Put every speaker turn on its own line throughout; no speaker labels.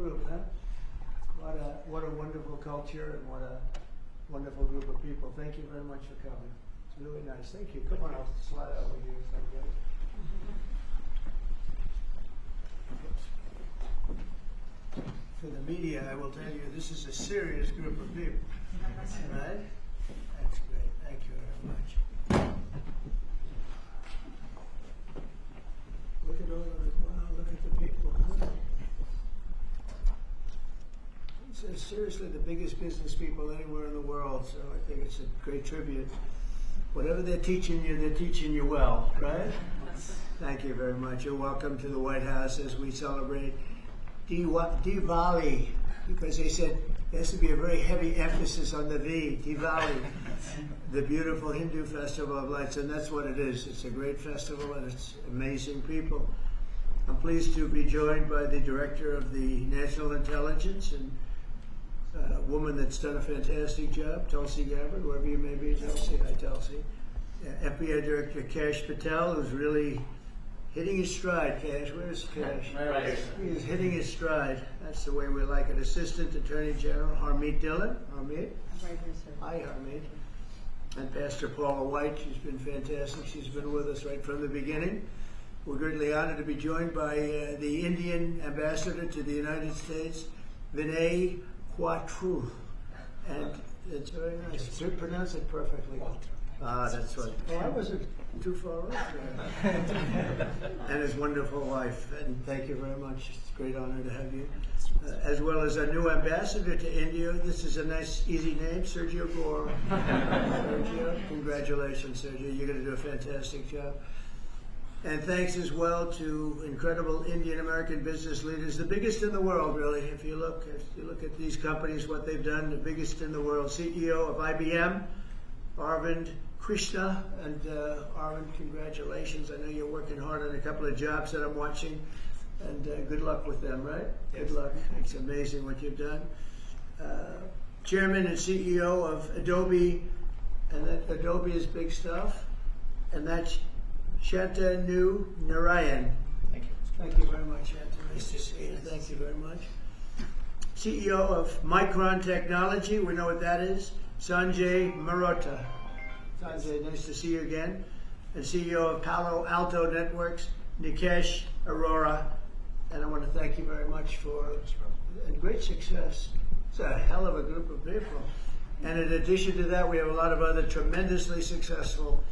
group, huh? What a wonderful culture and what a wonderful group of people. Thank you very much for coming. It's really nice. Thank you. Come on, I'll slide over here. Is that good? For the media, I will tell you, this is a serious group of people. Right? That's great. Thank you very much. Look at all of it. Wow, look at the people. Huh? It's seriously the biggest business people anywhere in the world, so I think it's a great tribute. Whatever they're teaching you well, right? Thank you very much. You're welcome to the White House as we celebrate Diwali, because they said there has to be a very heavy emphasis on the V, Diwali, the beautiful Hindu festival of lights, and that's what it is. It's a great festival and it's amazing people. I'm pleased to be joined by the Director of the National Intelligence and a woman that's done a fantastic job, Tulsi Gabbard, wherever you may be, Tulsi. Hi, Tulsi. FBI Director Kash Patel, who's really hitting his stride. Kash, where's Kash?
Right.
He is hitting his stride. That's the way we like it. Assistant Attorney General Harmeet Dillon. Harmeet.
Right here, sir.
Hi, Harmeet. And Pastor Paula White. She's been fantastic. She's been with us right from the beginning. We're greatly honored to be joined by the Indian Ambassador to the United States, Vinay Quatru. And it's very nice. Did you pronounce it perfectly? Ah, that's right. Oh, I wasn't too far off there. And his wonderful wife. And thank you very much. It's a great honor to have you. As well as our new ambassador to India. This is a nice, easy name, Sergio Gore. Sergio, congratulations, Sergio. You're going to do a fantastic job. And thanks as well to incredible Indian American business leaders, the biggest in the world, really. If you look at these companies, what they've done, the biggest in the world. CEO of IBM, Arvind Krishna, and Arvind, congratulations. I know you're working hard on a couple of jobs that I'm watching, and good luck with them, right?
Yes.
Good luck. It's amazing what you've done. Chairman and CEO of Adobe, and that Adobe is big stuff, and that's Shantanu Narayan.
Thank you.
Thank you very much, Shantanu. Nice to see you. Thank you very much. CEO of Micron Technology, we know what that is, Sanjay Marotta. Sanjay, nice to see you again. And CEO of Palo Alto Networks, Nikesh Arora. And I want to thank you very much for a great success. It's a hell of a group of people. And in addition to that, we have a lot of other tremendously successful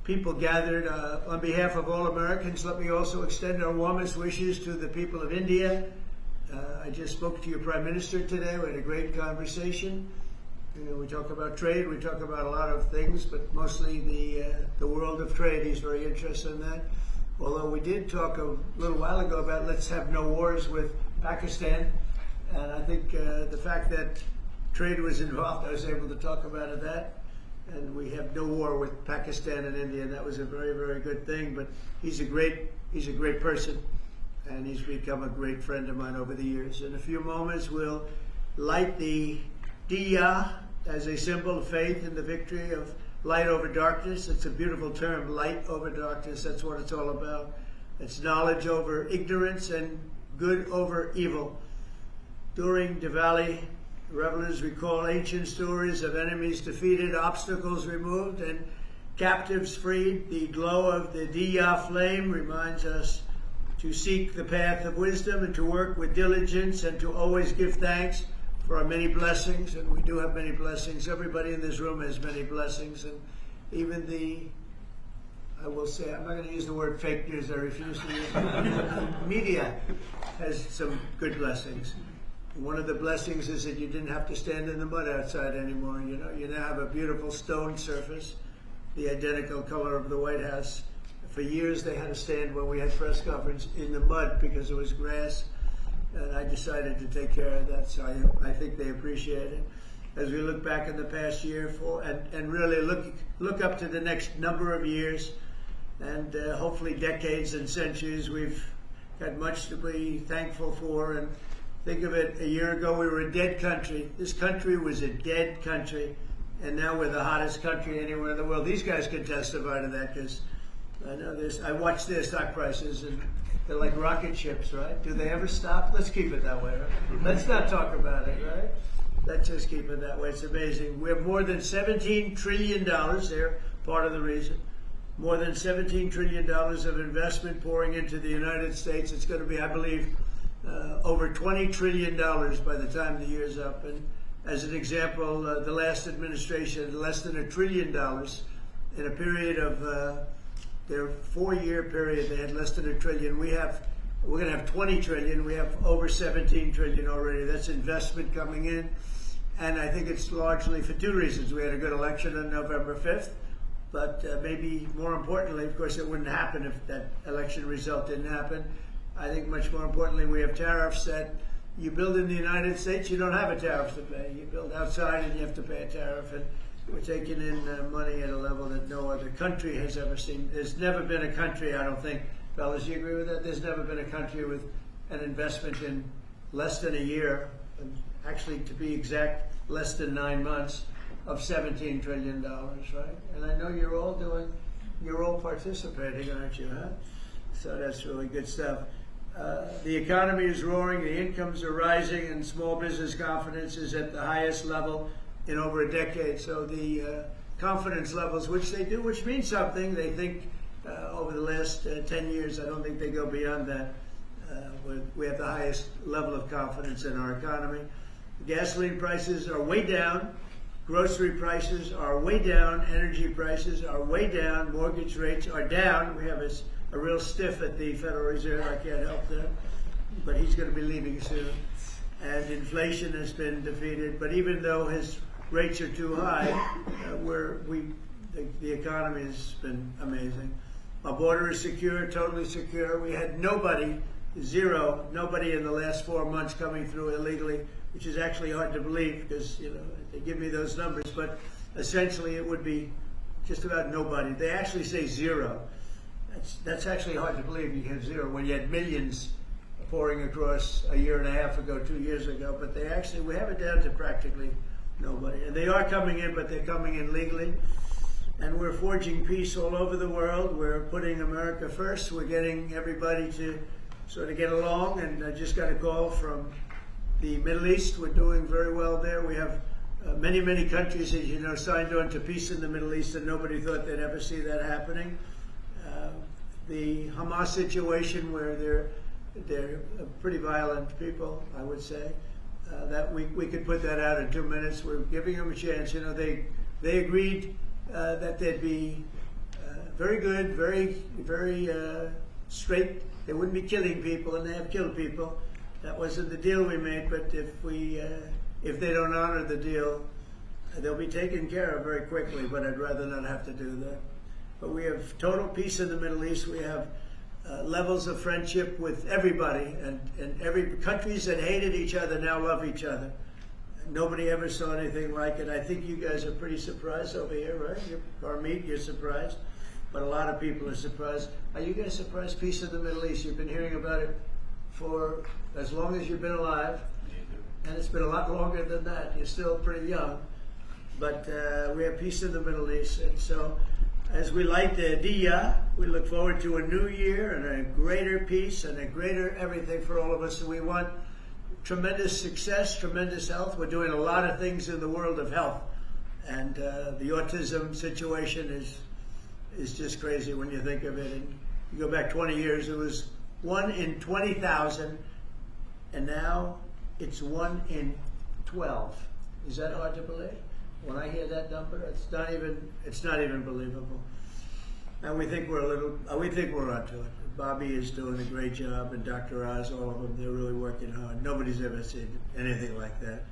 people gathered. On behalf of all Americans, let me also extend our warmest wishes to the people of India. I just spoke to your Prime Minister today. We had a great conversation. We talk about trade, we talk about a lot of things, but mostly the world of trade. He's very interested in that. Although we did talk a little while ago about let's have no wars with Pakistan. And I think the fact that trade was involved, I was able to talk about that. And we have no war with Pakistan and India, and that was a very, very good thing. But he's a great person, and he's become a great friend of mine over the years. In a few moments, we'll light the Diyas as a symbol of faith in the victory of light over darkness. It's a beautiful term, light over darkness. That's what it's all about. It's knowledge over ignorance and good over evil. During Diwali, revelers recall ancient stories of enemies defeated, obstacles removed, and captives freed. The glow of the Diya flame reminds us to seek the path of wisdom and to work with diligence and to always give thanks for our many blessings. And we do have many blessings. Everybody in this room has many blessings. And even I will say, I'm not going to use the word fake news, I refuse to use it. The media has some good blessings. One of the blessings is that you didn't have to stand in the mud outside anymore. You know, you now have a beautiful stone surface, the identical color of the White House. For years they had to stand when we had press conference in the mud because it was grass, and I decided to take care of that, so I think they appreciate it. As we look back in the past year and really look up to the next number of years and hopefully decades and centuries, we've got much to be thankful for. And think of it, a year ago we were a dead country. This country was a dead country, and now we're the hottest country anywhere in the world. These guys can testify to that because I know this. I watch their stock prices, and they're like rocket ships, right? Do they ever stop? Let's keep it that way, right? Let's not talk about it, right? Let's just keep it that way. It's amazing. We have more than $17 trillion. They're part of the reason. More than $17 trillion of investment pouring into the United States. It's going to be, I believe, over $20 trillion by the time the year's up. And as an example, the last administration had less than $1 trillion in a period of their 4-year period. They had less than $1 trillion. We're going to have 20 trillion. We have over 17 trillion already. That's investment coming in. And I think it's largely for two reasons. We had a good election on November 5th, but maybe more importantly, of course, it wouldn't happen if that election result didn't happen. I think much more importantly, we have tariffs that you build in the United States, you don't have a tariff to pay. You build outside and you have to pay a tariff. And we're taking in money at a level that no other country has ever seen. There's never been a country, I don't think, fellas, you agree with that? There's never been a country with an investment in less than a year, actually to be exact, less than 9 months, of $17 trillion, right? And I know you're all participating, aren't you, huh? So that's really good stuff. The economy is roaring, the incomes are rising, and small business confidence is at the highest level in over a decade. So the confidence levels, which means something, they think over the last 10 years, I don't think they go beyond that. We have the highest level of confidence in our economy. Gasoline prices are way down. Grocery prices are way down. Energy prices are way down. Mortgage rates are down. We have a real stiff at the Federal Reserve. I can't help that. But he's going to be leaving soon. And inflation has been defeated. But even though his rates are too high, the economy has been amazing. Our border is secure, totally secure. We had nobody in the last 4 months coming through illegally, which is actually hard to believe because, they give me those numbers, but essentially it would be just about nobody. They actually say zero. That's actually hard to believe. You have zero when you had millions pouring across a year and a half ago, 2 years ago, but we have it down to practically nobody. And they are coming in, but they're coming in legally. And we're forging peace all over the world. We're putting America first. We're getting everybody to sort of get along. And I just got a call from the Middle East. We're doing very well there. We have many, many countries, as you know, signed on to peace in the Middle East, and nobody thought they'd ever see that happening. The Hamas situation, where they're pretty violent people, I would say, that we could put that out in 2 minutes. We're giving them a chance. They agreed that they'd be very good, very, very straight. They wouldn't be killing people, and they have killed people. That wasn't the deal we made, but if they don't honor the deal, they'll be taken care of very quickly, but I'd rather not have to do that. But we have total peace in the Middle East. We have levels of friendship with everybody, and every countries that hated each other now love each other. Nobody ever saw anything like it. I think you guys are pretty surprised over here, right? You're surprised, but a lot of people are surprised. Are you guys surprised? Peace in the Middle East. You've been hearing about it for as long as you've been alive, and it's been a lot longer than that. You're still pretty young, but we have peace in the Middle East. And so as we light the Diyas, we look forward to a new year and a greater peace and a greater everything for all of us. And we want tremendous success, tremendous health. We're doing a lot of things in the world of health, and the autism situation is just crazy when you think of it. And you go back 20 years, it was 1 in 20,000, and now it's 1 in 12. Is that hard to believe? When I hear that number, it's not even believable. And we think we're onto it. Bobby is doing a great job, and Dr. Oz, all of them, they're really working hard. Nobody's ever seen anything like that.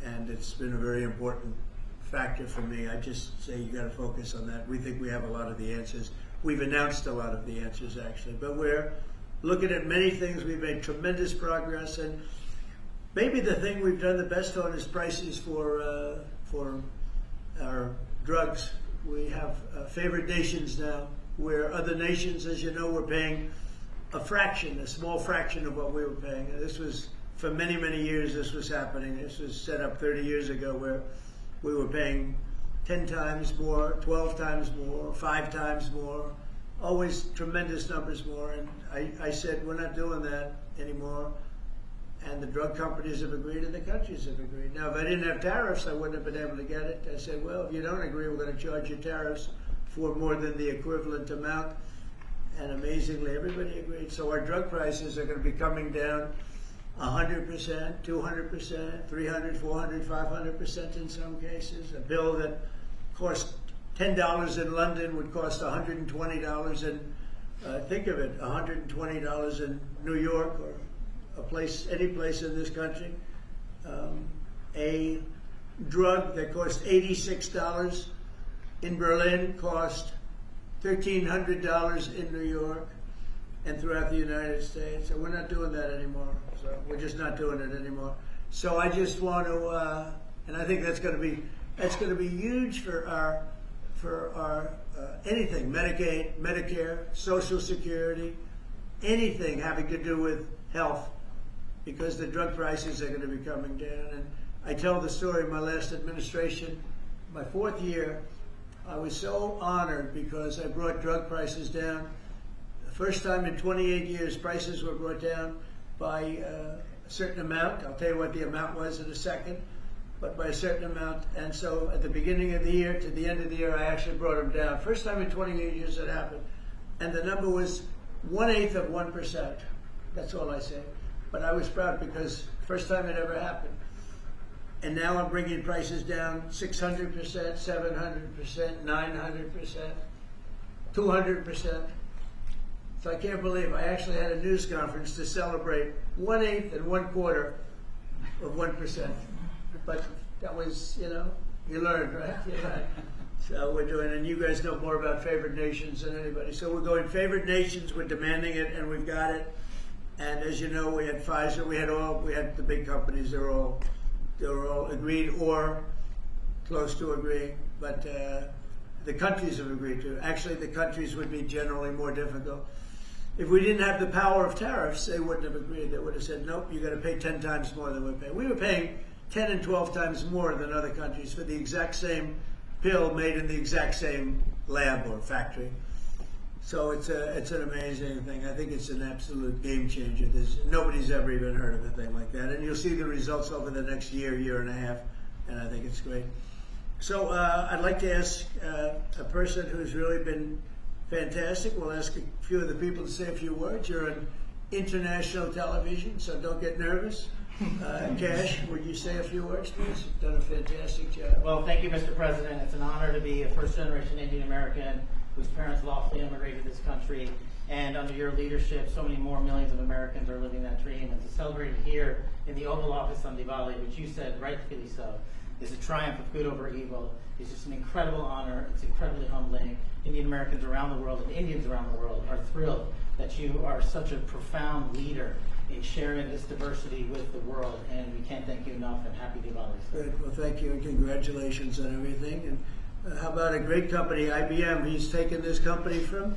And it's been a very important factor for me. I just say you got to focus on that. We think we have a lot of the answers. We've announced a lot of the answers, actually. But we're looking at many things. We've made tremendous progress. And maybe the thing we've done the best on is prices for our drugs. We have favored nations now, where other nations, as you know, were paying a small fraction of what we were paying. And this was, for many, many years, this was happening. This was set up 30 years ago, where we were paying 10 times more, 12 times more, 5 times more always tremendous numbers more. And I said, we're not doing that anymore. And the drug companies have agreed and the countries have agreed. Now, if I didn't have tariffs, I wouldn't have been able to get it. I said, well, if you don't agree, we're going to charge you tariffs for more than the equivalent amount. And amazingly, everybody agreed. So our drug prices are going to be coming down 100%, 200%, 300, 400, 500% in some cases. A bill that cost $10 in London would cost $120 in, think of it, $120 in New York or any place in this country. A drug that cost $86 in Berlin cost $1,300 in New York and throughout the United States. So we're not doing that anymore. So we're just not doing it anymore. So I just want to, and I think that's going to be huge for our anything, Medicaid, Medicare, Social Security, anything having to do with health, because the drug prices are going to be coming down. And I tell the story of my last administration, my 4th year. I was so honored because I brought drug prices down. The first time in 28 years, prices were brought down by a certain amount. I'll tell you what the amount was in a second, but by a certain amount. And so at the beginning of the year to the end of the year, I actually brought them down. First time in 28 years it happened. And the number was 1/8 of 1%. That's all I say. But I was proud because first time it ever happened. And now I'm bringing prices down 600%, 700%, 900%, 200%. So I can't believe I actually had a news conference to celebrate 1/8 and 1/4 of 1%. But that was, you learned, right? You learned. So we're doing, and you guys know more about favored nations than anybody. So we're going favored nations, we're demanding it, and we've got it. And as you know, we had Pfizer, we had the big companies, they were all agreed or close to agreeing, but the countries have agreed to. Actually, the countries would be generally more difficult. If we didn't have the power of tariffs, they wouldn't have agreed. They would have said, nope, you got to pay 10 times more than we're paying. We were paying 10 and 12 times more than other countries for the exact same pill made in the exact same lab or factory. So it's an amazing thing. I think it's an absolute game changer. Nobody's ever even heard of a thing like that. And you'll see the results over the next year and a half, and I think it's great. So I'd like to ask a person who's really been fantastic. We'll ask a few of the people to say a few words. You're on international television, so don't get nervous. Cash, would you say a few words, please? You've done a fantastic job.
Well, thank you, Mr. President. It's an honor to be a first-generation Indian American whose parents lawfully immigrated to this country, and under your leadership, so many more millions of Americans are living that dream. And to celebrate it here in the Oval Office on Diwali, which you said, rightfully so, is a triumph of good over evil. It's just an incredible honor. It's incredibly humbling. Indian Americans around the world and Indians around the world are thrilled that you are such a profound leader in sharing this diversity with the world, and we can't thank you enough, and happy Diwali.
Good. Well, thank you, and congratulations on everything. And how about a great company, IBM? He's taken this company from,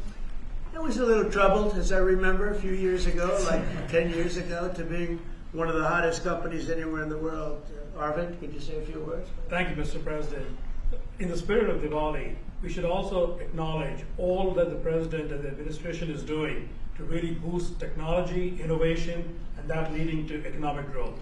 it was a little troubled, as I remember, a few years ago, like 10 years ago, to being one of the hottest companies anywhere in the world. Arvind, could you say a few words?
Thank you, Mr. President. In the spirit of Diwali, we should also acknowledge all that the President and the administration is doing to really boost technology, innovation, and that leading to economic growth.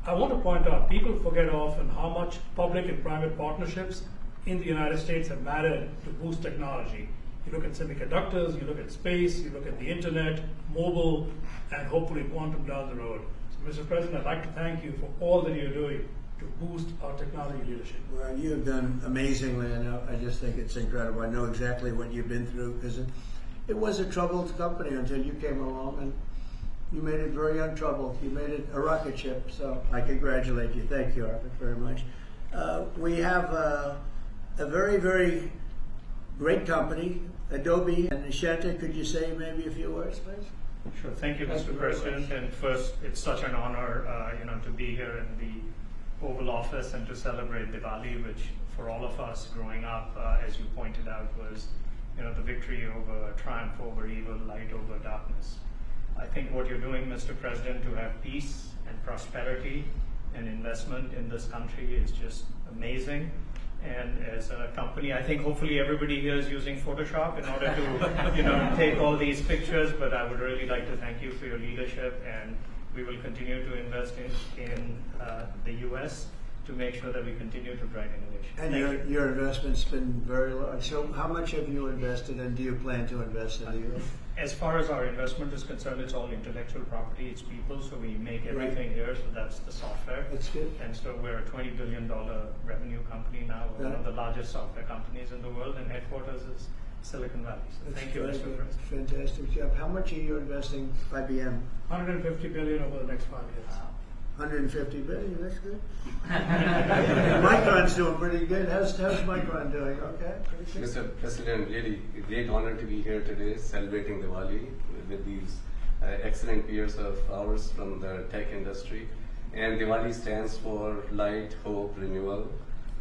I want to point out, people forget often how much public and private partnerships in the United States have mattered to boost technology. You look at semiconductors, you look at space, you look at the internet, mobile, and hopefully quantum down the road. So, Mr. President, I'd like to thank you for all that you're doing to boost our technology leadership.
Well, you have done amazingly. I just think it's incredible. I know exactly what you've been through, because it was a troubled company until you came along, and you made it very untroubled. You made it a rocket ship, so I congratulate you. Thank you, Arvind, very much. We have a very, very great company, Adobe. And Nishanta, could you say maybe a few words, please?
Sure. Thank you, Mr. President. And first, it's such an honor, to be here in the Oval Office and to celebrate Diwali, which for all of us growing up, as you pointed out, was, the victory over triumph over evil, light over darkness. I think what you're doing, Mr. President, to have peace and prosperity and investment in this country is just amazing. And as a company, I think hopefully everybody here is using Photoshop in order to, take all these pictures. But I would really like to thank you for your leadership, and we will continue to invest in the U.S. to make sure that we continue to drive innovation.
And your investment's been very large. So how much have you invested, and do you plan to invest in the U.S.?
As far as our investment is concerned, it's all intellectual property, it's people, so we make everything here, so that's the software.
That's good.
And so we're a $20 billion revenue company now, we're one of the largest software companies in the world, and headquarters is Silicon Valley. So thank you, Mr. President.
Fantastic job. How much are you investing, IBM?
150 billion over the next 5 years.
150 billion, that's good. Micron's doing pretty good. How's Micron doing? Okay. Pretty good.
Mr. President, really a great honor to be here today celebrating Diwali with these excellent peers of ours from the tech industry. And Diwali stands for light, hope, renewal.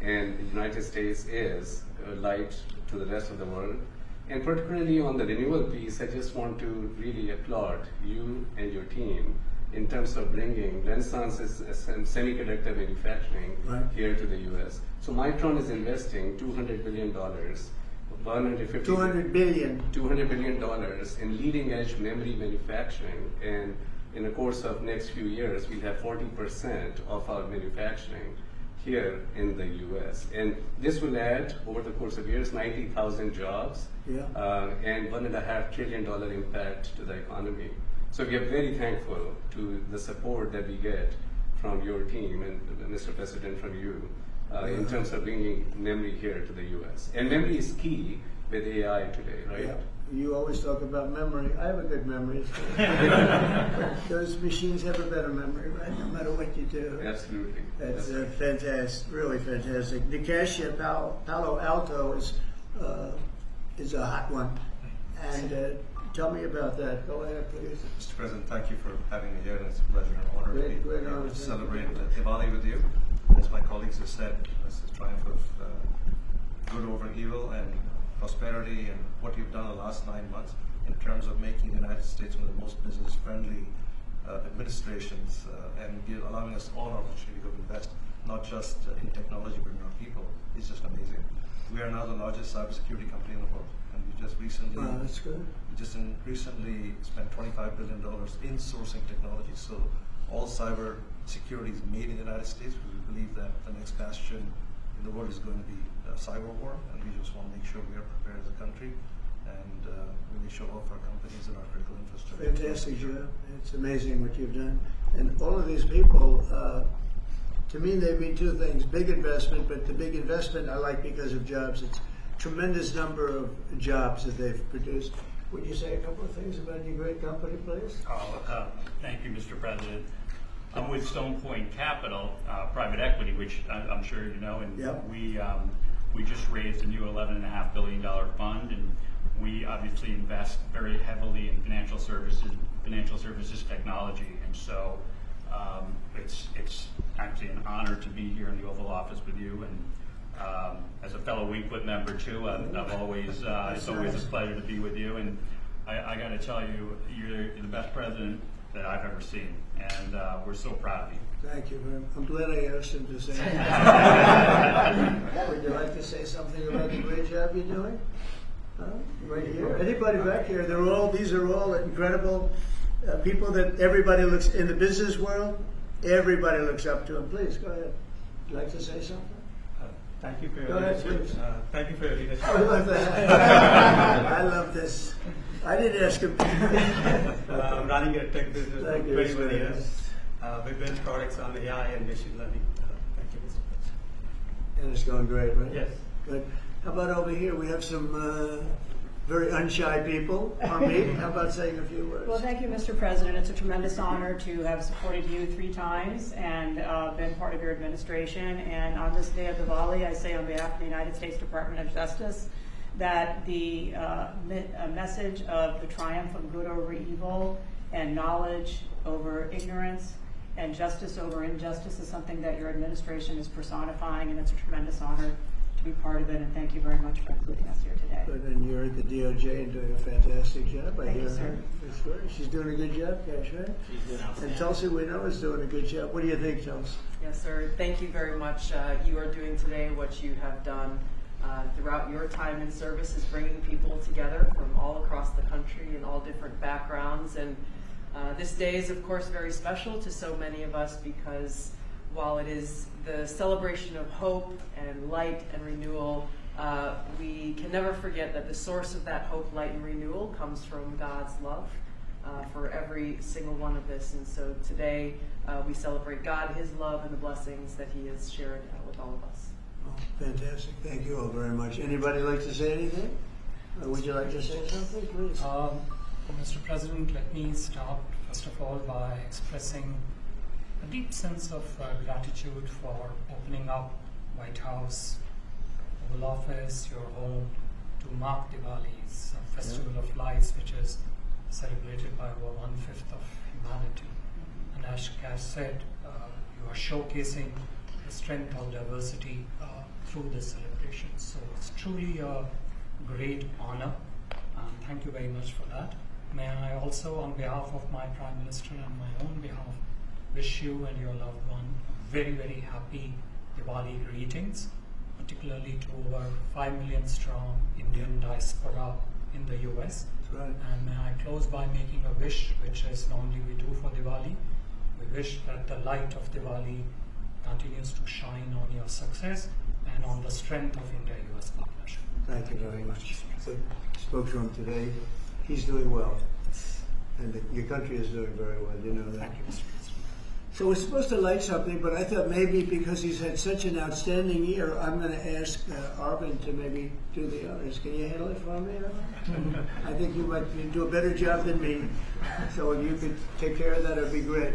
And the United States is light to the rest of the world. And particularly on the renewal piece, I just want to really applaud you and your team in terms of bringing Renaissance's semiconductor manufacturing here to the U.S. So Micron is investing $200 billion,
$200 billion
in leading edge memory manufacturing, and in the course of next few years, we'll have 40% of our manufacturing here in the U.S. And this will add, over the course of years, 90,000 jobs and $1.5 trillion impact to the economy. So we are very thankful to the support that we get from your team and Mr. President, from you, in terms of bringing memory here to the U.S. And memory is key with AI today, right?
Yeah. You always talk about memory. I have a good memory. Those machines have a better memory, right? No matter what you do.
Absolutely.
That's fantastic, really fantastic. Nikesh, Palo Alto is a hot one. And tell me about that. Go ahead, please.
Mr. President, thank you for having me here, and it's a pleasure and honor
Great
to
honor.
be celebrate Diwali with you. As my colleagues have said, this is a triumph of good over evil and prosperity, and what you've done the last 9 months in terms of making the United States one of the most business-friendly administrations and allowing us all an opportunity to invest, not just in technology but in our people. It's just amazing. We are now the largest cybersecurity company in the world, and we just recently
that's good.
recently spent $25 billion in sourcing technology. So all cyber security is made in the United States. We believe that the next bastion in the world is going to be cyber war, and we just want to make sure we are prepared as a country and really show off our companies and our critical infrastructure.
Fantastic job. It's amazing what you've done. And all of these people, to me, they mean two things. Big investment, but the big investment I like because of jobs. It's tremendous number of jobs that they've produced. Would you say a couple of things about your great company, please?
Thank you, Mr. President. I'm with Stone Point Capital, private equity, which I'm sure you know, and we just raised a new $11.5 billion fund, and we obviously invest very heavily in financial services technology, and so it's actually an honor to be here in the Oval Office with you, and as a fellow Winkwood member too, I've always it's always a pleasure to be with you, and I got to tell you, you're the best president that I've ever seen, and we're so proud of you.
Thank you very much. I'm glad I asked him to say that. Would you like to say something about the great job you're doing? Right here. Anybody back here? These are all incredible people that everybody looks, in the business world, everybody looks up to them. Please, go ahead. Would you like to say something?
Thank you for your
Go ahead,
leadership.
please.
Thank you for your leadership.
I love that. I love this. I didn't ask him.
I'm running a tech business for
Thank you,
21
sir.
years. We build products on AI and machine learning. Thank you, Mr. President.
And it's going great, right?
Yes.
Good. How about over here? We have some very unshy people. Harmeet, how about saying a few words?
Well, thank you, Mr. President. It's a tremendous honor to have supported you 3 times and been part of your administration. And on this day of Diwali, I say on behalf of the United States Department of Justice that the message of the triumph of good over evil and knowledge over ignorance and justice over injustice is something that your administration is personifying, and it's a tremendous honor to be part of it, and thank you very much for including us here today.
But then you're at the DOJ and doing a fantastic job. I
Thank you,
hear
sir.
her. That's right. She's doing a good job, Kash, right?
She's doing
And
outstanding.
Tulsi, we know, is doing a good job. What do you think, Tulsi?
Yes, sir. Thank you very much. You are doing today what you have done throughout your time in service, is bringing people together from all across the country and all different backgrounds. And this day is, of course, very special to so many of us, because while it is the celebration of hope and light and renewal, we can never forget that the source of that hope, light, and renewal comes from God's love for every single one of us. And so today we celebrate God, His love, and the blessings that He has shared with all of us.
Oh, fantastic. Thank you all very much. Anybody like to say anything? Would you like to say something, please?
Mr. President, let me start first of all by expressing a deep sense of gratitude for opening up White House, Oval Office, your home, to mark Diwali's Festival of Lights, which is celebrated by over 1/5 of humanity. And as Kash said, you are showcasing the strength of diversity through this celebration. So it's truly a great honor. Thank you very much for that. May I also, on behalf of my Prime Minister and my own behalf, wish you and your loved one a very, very happy Diwali greetings, particularly to over 5 million strong Indian diaspora in the US.
That's right.
And may I close by making a wish, which is normally we do for Diwali. We wish that the light of Diwali continues to shine on your success and on the strength of India-US partnership.
Thank you very much. So, spoke to him today. He's doing well. And your country is doing very well. You know that.
Thank you, Mr. President.
So we're supposed to light something, but I thought maybe because he's had such an outstanding year, I'm going to ask Arvind to maybe do the honors. Can you handle it for me, Arvind? I think you might do a better job than me. So if you could take care of that, it'd be great.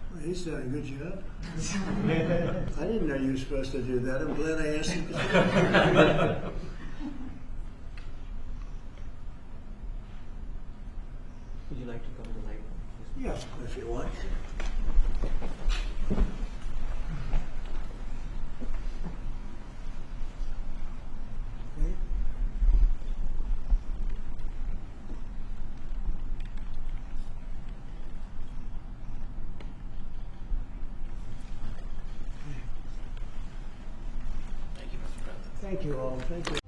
Well, he's done a good job. I didn't know you were supposed to do that. I'm glad I asked you.
Would you like to come to the light?
Yeah, if you want. Okay.
Thank you, Mr. President.
Thank you all. Thank you.